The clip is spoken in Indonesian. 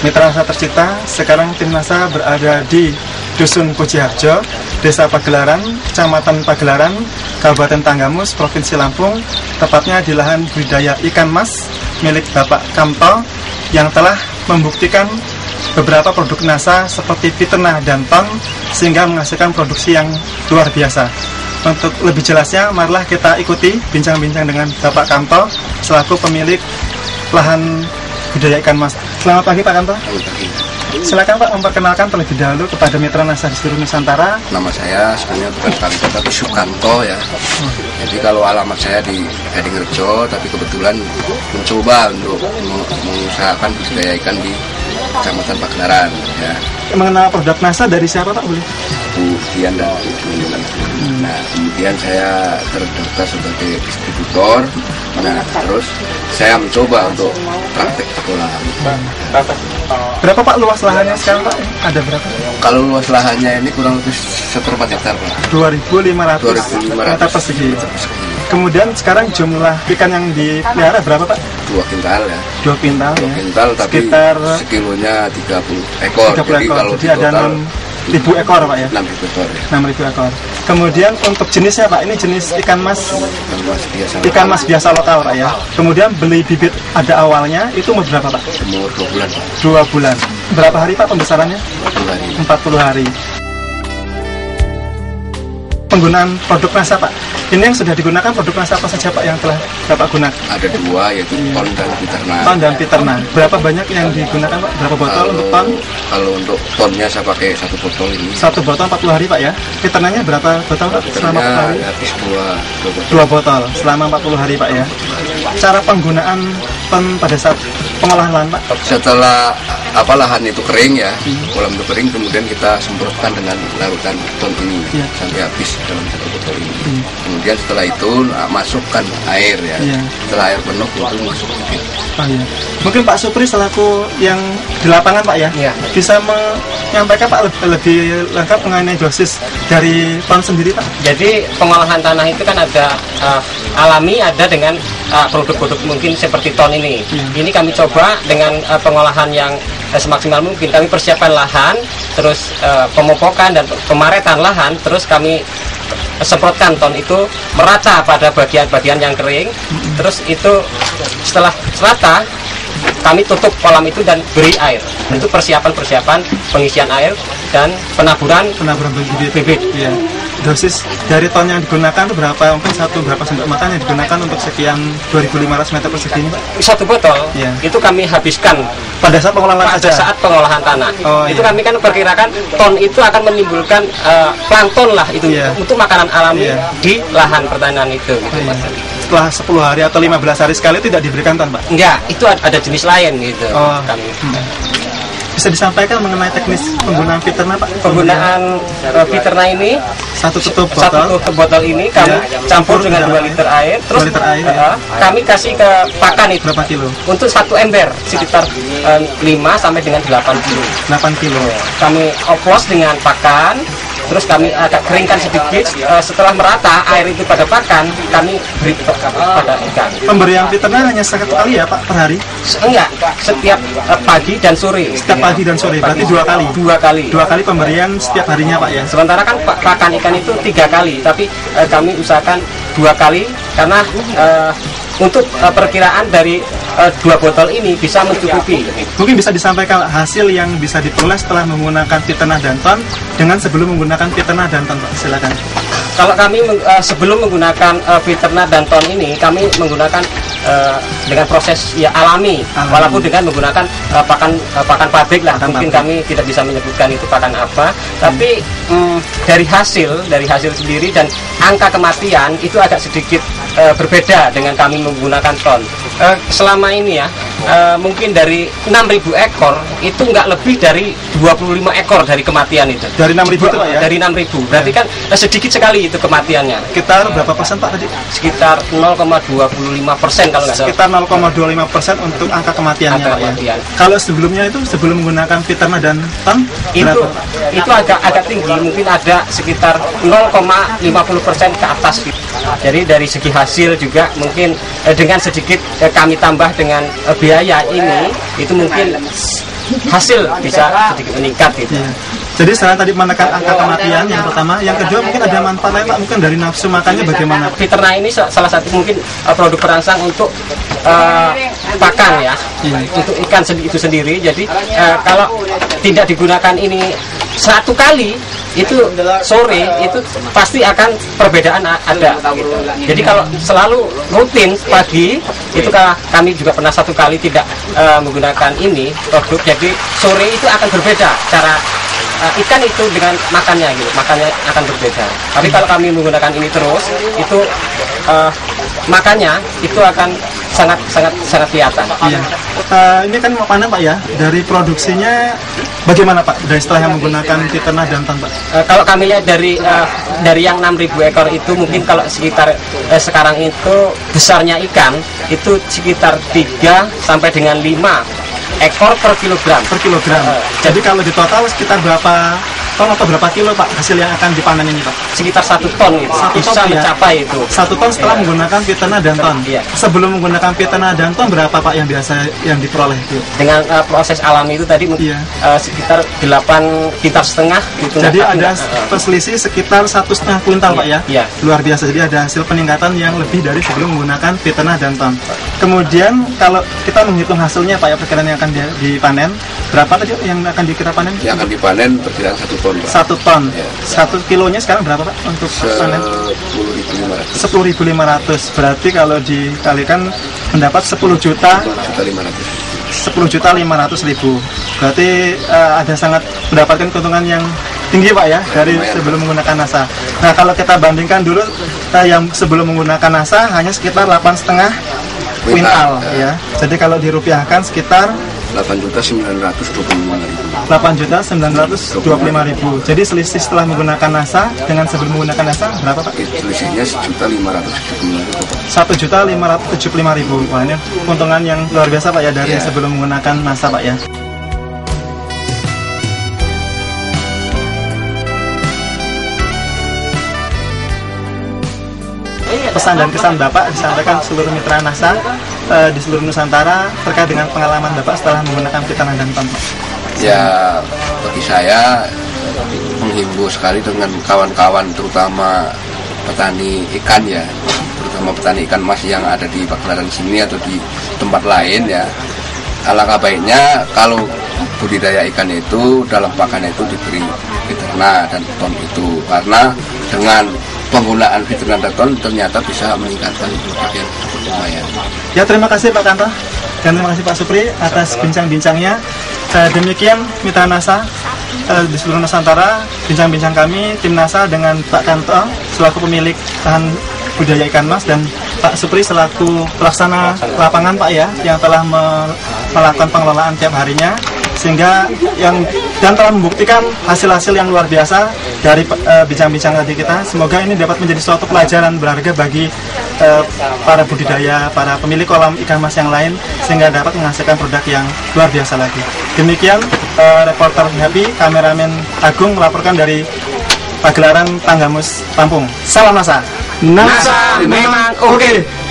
Mitra Nasa Tercipta, sekarang tim NASA berada di Dusun Pujiharjo, Desa Pagelaran, Kecamatan Pagelaran, Kabupaten Tanggamus, Provinsi Lampung, tepatnya di lahan budidaya ikan mas milik Bapak Kamto yang telah membuktikan beberapa produk NASA seperti Pitena dan Ton sehingga menghasilkan produksi yang luar biasa. Untuk lebih jelasnya, marilah kita ikuti bincang-bincang dengan Bapak Kamto selaku pemilik lahan budidaya ikan mas. Selamat pagi Pak Kamto. Selamat pagi. Silakan Pak memperkenalkan terlebih dahulu kepada Mitra NASA di seluruh Nusantara. Nama saya sebenarnya bukan Kamto tapi Sukanto ya. Jadi kalau alamat saya di Gadingrejo, tapi kebetulan mencoba untuk mengusahakan budidaya ikan di Kecamatan Pagelaran ya. Mengenal produk NASA dari siapa Pak boleh? Bu Dian dan Bu Dian. Nah, kemudian saya terdaftar sebagai distributor. Nah, terus saya mencoba untuk praktek sekolah. Berapa Pak luas lahannya sekarang Pak? Ada berapa? Kalau luas lahannya ini kurang lebih 1/4 hektar Pak. 2.500 meter persegi. Kemudian sekarang jumlah ikan yang dipelihara berapa Pak? 2 kintal ya. 2 kintal ya. 2 kintal tapi sekitar sekilonya 30 ekor. 30 Jadi ekor. kalau Jadi ada 6.000 ekor Pak ya? 6.000 ekor ya. 6.000 ekor. Kemudian untuk jenisnya Pak, ini jenis ikan mas biasa. Ikan mas biasa lokal Pak ya. Kemudian beli bibit ada awalnya, itu umur berapa Pak? Umur 2 bulan Pak. 2 bulan. Berapa hari Pak pembesarannya? 40 hari. 40 hari. Penggunaan produk NASA Pak, ini yang sudah digunakan produk NASA apa saja Pak yang telah Bapak gunakan? Ada 2 yaitu Ton dan Pitena. Ton dan Pitena. Berapa banyak yang digunakan Pak? Berapa botol untuk ton? Kalau untuk tonnya saya pakai 1 botol ini. 1 botol 40 hari Pak ya. Piternanya berapa botol Pak selama 40 hari? Habis 2 botol. 2 botol selama 40 hari Pak ya. Cara penggunaan ton pada saat pengolahan lahan Pak? Setelah lahan itu kering ya, kolam itu kering, kemudian kita semprotkan dengan larutan ton ini sampai habis dalam 1 botol ini. Kemudian setelah itu masukkan air ya. Setelah air penuh itu masuk bibit. Oh, iya. Mungkin Pak Supri selaku yang di lapangan Pak ya, bisa menyampaikan Pak lebih lengkap mengenai dosis dari ton sendiri Pak. Jadi pengolahan tanah itu kan ada alami, ada dengan produk-produk mungkin seperti ton ini. Ini kami coba dengan pengolahan yang semaksimal mungkin. Kami persiapkan lahan, terus pemupukan dan pemaretan lahan, terus kami semprotkan ton itu merata pada bagian-bagian yang kering. Terus itu setelah rata kami tutup kolam itu dan beri air. Itu persiapan pengisian air dan penaburan bibit. Ya. Dosis dari ton yang digunakan berapa? Mungkin berapa sendok makan yang digunakan untuk sekian 2.500 meter persegi ini Pak? 1 botol itu kami habiskan pada saat pengolahan tanah. Itu kami kan perkirakan ton itu akan menimbulkan plankton lah itu untuk makanan alami di lahan pertanian itu. Setelah 10 hari atau 15 hari sekali tidak diberikan ton Pak? Enggak, itu ada jenis lain gitu. Kami. Bisa disampaikan mengenai teknis penggunaan Pitena Pak? Penggunaan Pitena ini satu tutup botol ini kami campur dengan 2 liter air, terus kami kasih ke pakan itu berapa kilo? Untuk 1 ember sekitar 5 sampai dengan 8 kilo. 8 kilo. Kami oplos dengan pakan, terus kami agak keringkan sedikit. Setelah merata air itu pada pakan, kami beri pada ikan. Pemberian Pitena hanya 1 kali ya Pak per hari? Enggak, setiap pagi dan sore. Setiap pagi dan sore, berarti 2 kali? 2 kali. 2 kali pemberian setiap harinya Pak ya? Sementara kan pakan ikan itu 3 kali, tapi kami usahakan 2 kali karena untuk perkiraan dari 2 botol ini bisa mencukupi. Mungkin bisa disampaikan hasil yang bisa diperoleh setelah menggunakan Pitena dan Ton dengan sebelum menggunakan Pitena dan Ton Pak, silakan. Kalau kami sebelum menggunakan Pitena dan Ton ini, kami menggunakan dengan proses alami, walaupun dengan menggunakan pakan pabrik lah. Mungkin kami tidak bisa menyebutkan itu pakan apa, tapi dari hasil sendiri dan angka kematian itu agak sedikit berbeda dengan kami menggunakan Ton. Selama ini ya, mungkin dari 6.000 ekor itu nggak lebih dari 25 ekor dari kematian itu. Dari 6.000 itu Pak ya? Dari 6.000, berarti kan sedikit sekali itu kematiannya. Sekitar berapa persen Pak tadi? Sekitar 0,25% kalau nggak salah. Sekitar 0,25% untuk angka kematiannya Pak ya? Kalau sebelumnya itu, sebelum menggunakan Pitena dan Ton, itu agak tinggi, mungkin ada sekitar 0,50% ke atas. Jadi dari segi hasil juga mungkin dengan sedikit kami tambah dengan biaya ini, itu mungkin hasil bisa sedikit meningkat gitu. Iya. Jadi selain tadi menekan angka kematian yang pertama, yang kedua mungkin ada manfaat lain Pak, mungkin dari nafsu makannya bagaimana? Fiterna ini salah satu mungkin produk perangsang untuk pakan ya, untuk ikan itu sendiri. Jadi kalau tidak digunakan ini satu kali, itu sore itu pasti akan perbedaan ada gitu. Jadi kalau selalu rutin pagi itu kami juga pernah satu kali tidak menggunakan ini produk, jadi sore itu akan berbeda cara ikan itu dengan makannya gitu, makannya akan berbeda. Tapi kalau kami menggunakan ini terus, itu makannya itu akan sangat kelihatan. Iya. Ini kan mau panen Pak ya. Dari produksinya bagaimana Pak? Dari setelah yang menggunakan Fiterna Danton Pak? Kalau kami lihat dari yang 6.000 ekor itu mungkin kalau sekitar sekarang itu besarnya ikan itu sekitar 3 sampai dengan 5 ekor per kilogram. Per kilogram. Jadi kalau di total sekitar berapa ton atau berapa kilo Pak hasil yang akan dipanen ini Pak? Sekitar 1 ton gitu. Bisa mencapai itu. 1 ton setelah menggunakan Fiterna Danton. Iya. Sebelum menggunakan Fiterna Danton berapa Pak yang biasa yang diperoleh itu? Dengan proses alami itu tadi mungkin sekitar 8 kintal setengah gitu. Jadi ada selisih sekitar 1,5 kuintal Pak ya? Iya. Luar biasa. Jadi ada hasil peningkatan yang lebih dari sebelum menggunakan Fiterna Danton. Kemudian kalau kita menghitung hasilnya Pak ya, perkiraan yang akan dipanen berapa tadi yang akan dikira panen? Yang akan dipanen perkiraan 1 ton Pak. 1 ton. Ya. 1 kilonya sekarang berapa Pak untuk panen? 10.500. 10.500. Berarti kalau dikalikan mendapat 10.500.000. Berarti ada sangat mendapatkan keuntungan yang tinggi Pak ya dari sebelum menggunakan NASA. Nah kalau kita bandingkan dulu yang sebelum menggunakan NASA hanya sekitar 8,5 kuintal ya. Jadi kalau dirupiahkan sekitar 8.925.000. 8.925.000. Jadi selisih setelah menggunakan NASA dengan sebelum menggunakan NASA berapa Pak? Selisihnya 1.575.000. 1.575.000. Wah ini keuntungan yang luar biasa Pak ya dari sebelum menggunakan NASA Pak ya. Pesan dan kesan Bapak disampaikan seluruh mitra NASA di seluruh Nusantara terkait dengan pengalaman Bapak setelah menggunakan Fiterna Danton. Ya, bagi saya menghimbau sekali dengan kawan-kawan terutama petani ikan ya, terutama petani ikan mas yang ada di Pagelaran sini atau di tempat lain ya. Alangkah baiknya kalau budidaya ikan itu dalam pakan itu diberi Fiterna Danton itu, karena dengan penggunaan Fiterna Danton ternyata bisa meningkatkan produk yang lumayan. Ya terima kasih Pak Kanto dan terima kasih Pak Supri atas bincang-bincangnya. Demikian mitra NASA di seluruh Nusantara, bincang-bincang kami tim NASA dengan Pak Kanto selaku pemilik lahan budidaya ikan mas dan Pak Supri selaku pelaksana lapangan Pak ya yang telah melakukan pengelolaan tiap harinya sehingga dan telah membuktikan hasil-hasil yang luar biasa dari bincang-bincang tadi kita. Semoga ini dapat menjadi suatu pelajaran berharga bagi para budidaya, para pemilik kolam ikan mas yang lain sehingga dapat menghasilkan produk yang luar biasa lagi. Demikian reporter Happy, kameramen Agung melaporkan dari Pagelaran Tanggamus, Lampung. Salam NASA. NASA memang oke.